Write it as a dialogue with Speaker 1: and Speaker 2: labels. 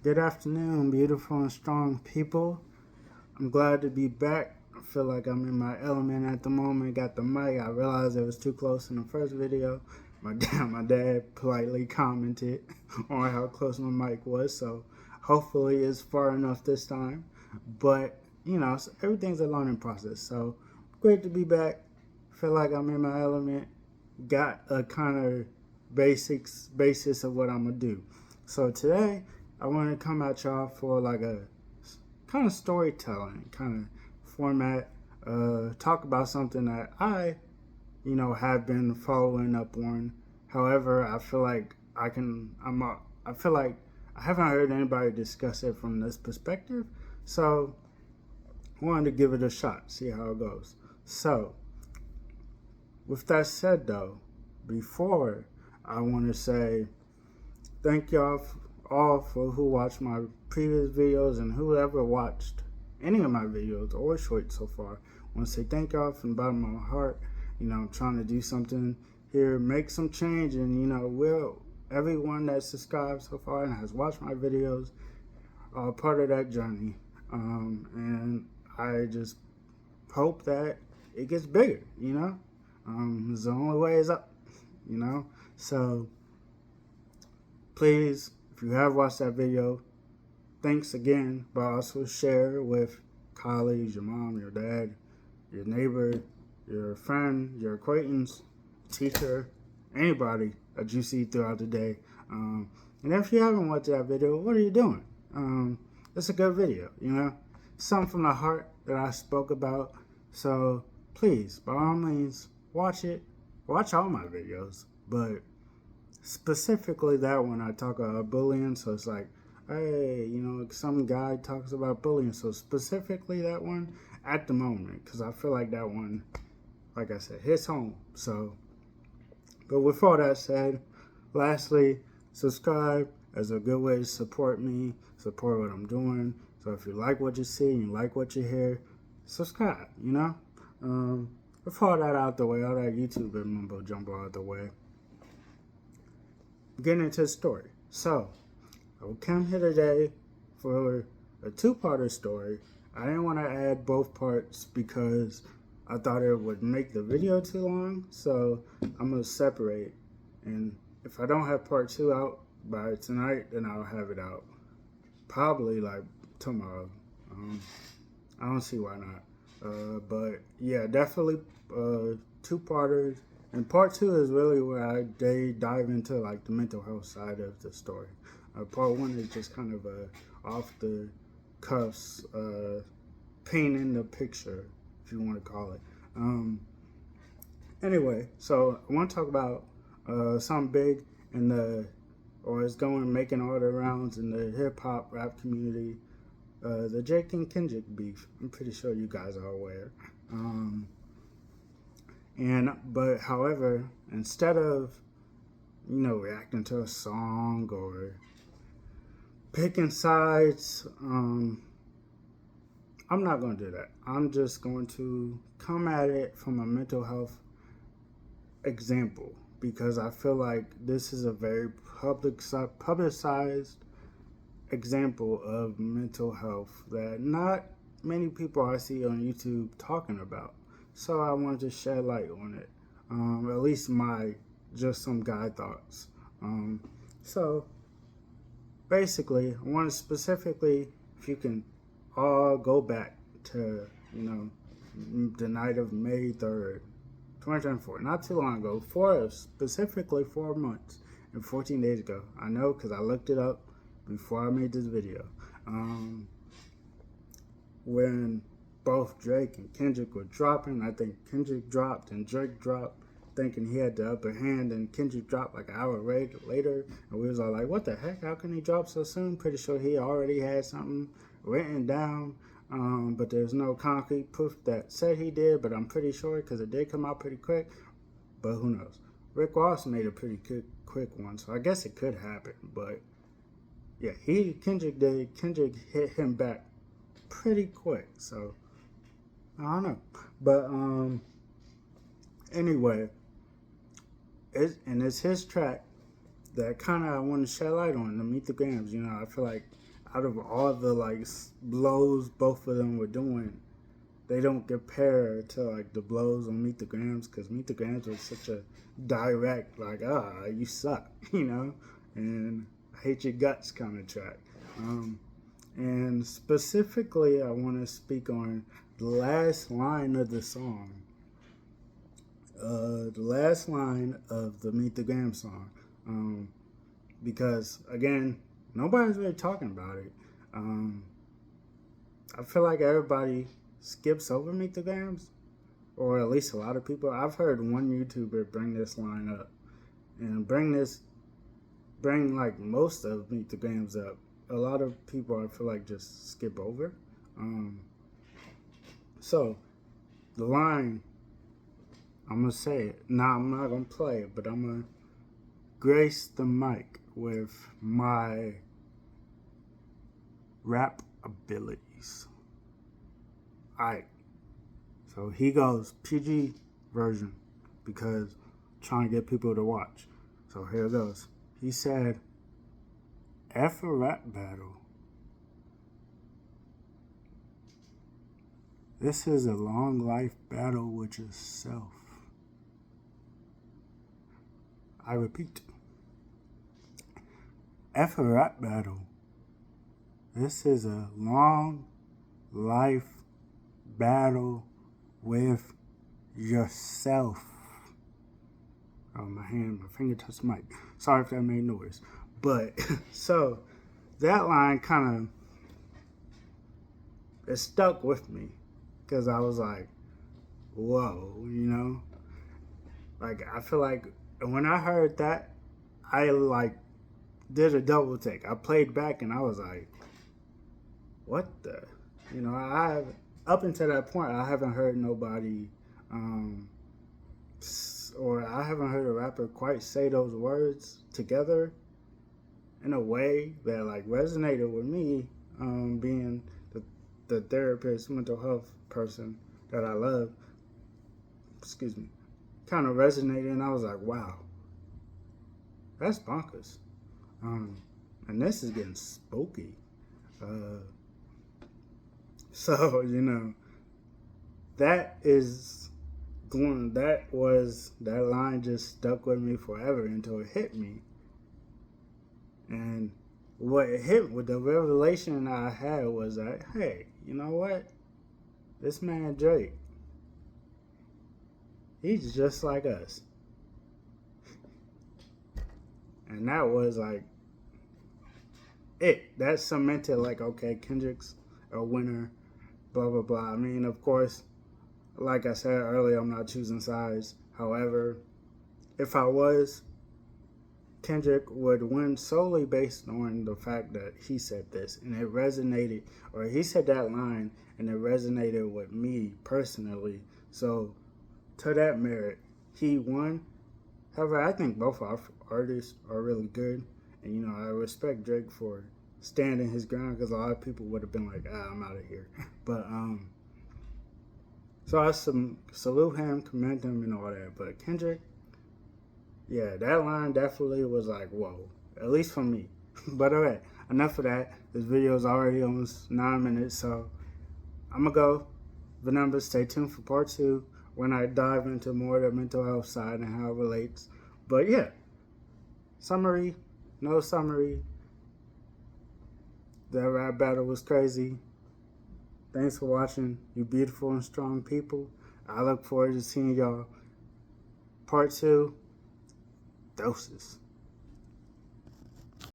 Speaker 1: Good afternoon, beautiful and strong people. I'm glad to be back. I feel like I'm in my element at the moment. Got the mic. I realized it was too close in the first video. My dad politely commented on how close my mic was, so hopefully it's far enough this time. But everything's a learning process. So great to be back. Feel like I'm in my element. Got a kind of basis of what I'm gonna do. So today I want to come at y'all for like a kind of storytelling kind of format. Talk about something that I have been following up on. However, I feel like I feel like I haven't heard anybody discuss it from this perspective. So I wanted to give it a shot, see how it goes. So with that said, though, before I want to say thank y'all all for who watched my previous videos and whoever watched any of my videos or shorts so far. I want to say thank y'all from the bottom of my heart. I'm trying to do something here, make some change, and everyone that subscribed so far and has watched my videos are part of that journey. And I just hope that it gets bigger. It's the only way is up. So please, if you have watched that video, thanks again, but also share with colleagues, your mom, your dad, your neighbor, your friend, your acquaintance, teacher, anybody that you see throughout the day. And if you haven't watched that video, what are you doing? It's a good video, something from the heart that I spoke about. So please, by all means, watch it. Watch all my videos, but specifically that one I talk about bullying. So it's like, hey, some guy talks about bullying. So specifically that one at the moment, because I feel like that one, like I said, hits home. So, but with all that said, lastly, subscribe as a good way to support me, support what I'm doing. So if you like what you see and you like what you hear, subscribe, with all that out the way, all that YouTube and mumbo jumbo out the way, getting into the story. So, I will come here today for a two-parter story. I didn't want to add both parts because I thought it would make the video too long. So, I'm going to separate. And if I don't have part 2 out by tonight, then I'll have it out probably like tomorrow. I don't see why not. But yeah, definitely two-parters. And part 2 is really where they dive into like the mental health side of the story. Part 1 is just kind of off the cuffs, painting the picture, if you want to call it. Anyway, so I want to talk about something big it's making all the rounds in the hip hop rap community. The Drake and Kendrick beef. I'm pretty sure you guys are aware. But however, instead of reacting to a song or picking sides, I'm not going to do that. I'm just going to come at it from a mental health example, because I feel like this is a very publicized example of mental health that not many people I see on YouTube talking about. So I wanted to shed light on it, at least just some guy thoughts. So basically, I want to specifically, if you can all go back to, the night of May 3rd, 2024, not too long ago, specifically 4 months and 14 days ago. I know because I looked it up before I made this video. When both Drake and Kendrick were dropping, I think Kendrick dropped and Drake dropped, thinking he had the upper hand, and Kendrick dropped like an hour later, and we was all like, what the heck, how can he drop so soon? Pretty sure he already had something written down, but there's no concrete proof that said he did, but I'm pretty sure because it did come out pretty quick, but who knows. Rick Ross made a pretty quick one, so I guess it could happen, but yeah, Kendrick hit him back pretty quick, so I don't know. But anyway, it's his track that kind of I want to shed light on, the Meet the Grams. I feel like out of all the like blows both of them were doing, they don't compare to like the blows on Meet the Grams, because Meet the Grams was such a direct like you suck, and I hate your guts kind of track. And specifically, I want to speak on the last line of the song. The last line of the Meet the Gram song. Because, again, nobody's really talking about it. I feel like everybody skips over Meet the Grams, or at least a lot of people. I've heard one YouTuber bring this line up, and bring like most of Meet the Grams up. A lot of people, I feel like, just skip over. So, the line, I'm going to say it. Nah, I'm not going to play it, but I'm going to grace the mic with my rap abilities. Alright. So, he goes PG version, because I'm trying to get people to watch. So, here it goes. He said, F a rap battle. This is a long life battle with yourself. I repeat. F a rap battle. This is a long life battle with yourself. Oh, my finger touched the mic. Sorry if that made noise. But, so, that line kind of, it stuck with me. Because I was like, whoa, Like, I feel like when I heard that, I, like, did a double take. I played back and I was like, what the? Up until that point, I haven't heard nobody, or I haven't heard a rapper quite say those words together in a way that like resonated with me, being the therapist, mental health person that I love. Excuse me. Kind of resonated, and I was like, wow, that's bonkers. And this is getting spooky. So, that line just stuck with me forever until it hit me. And what it hit with the revelation I had was that, hey, you know what? This man Drake, he's just like us. And that was like it. That cemented like, okay, Kendrick's a winner, blah, blah, blah. I mean, of course, like I said earlier, I'm not choosing sides. However, if I was, Kendrick would win solely based on the fact that he said this and it resonated, or he said that line and it resonated with me personally. So, to that merit, he won. However, I think both our artists are really good, and I respect Drake for standing his ground, because a lot of people would have been like, I'm out of here. But so I salute him, commend him, and all that. But Kendrick, yeah, that line definitely was like, whoa, at least for me. But alright, enough of that. This video is already almost 9 minutes, so I'm gonna go. The numbers, stay tuned for part 2 when I dive into more of the mental health side and how it relates. But yeah, summary, no summary. That rap battle was crazy. Thanks for watching, you beautiful and strong people. I look forward to seeing y'all part 2. Doses.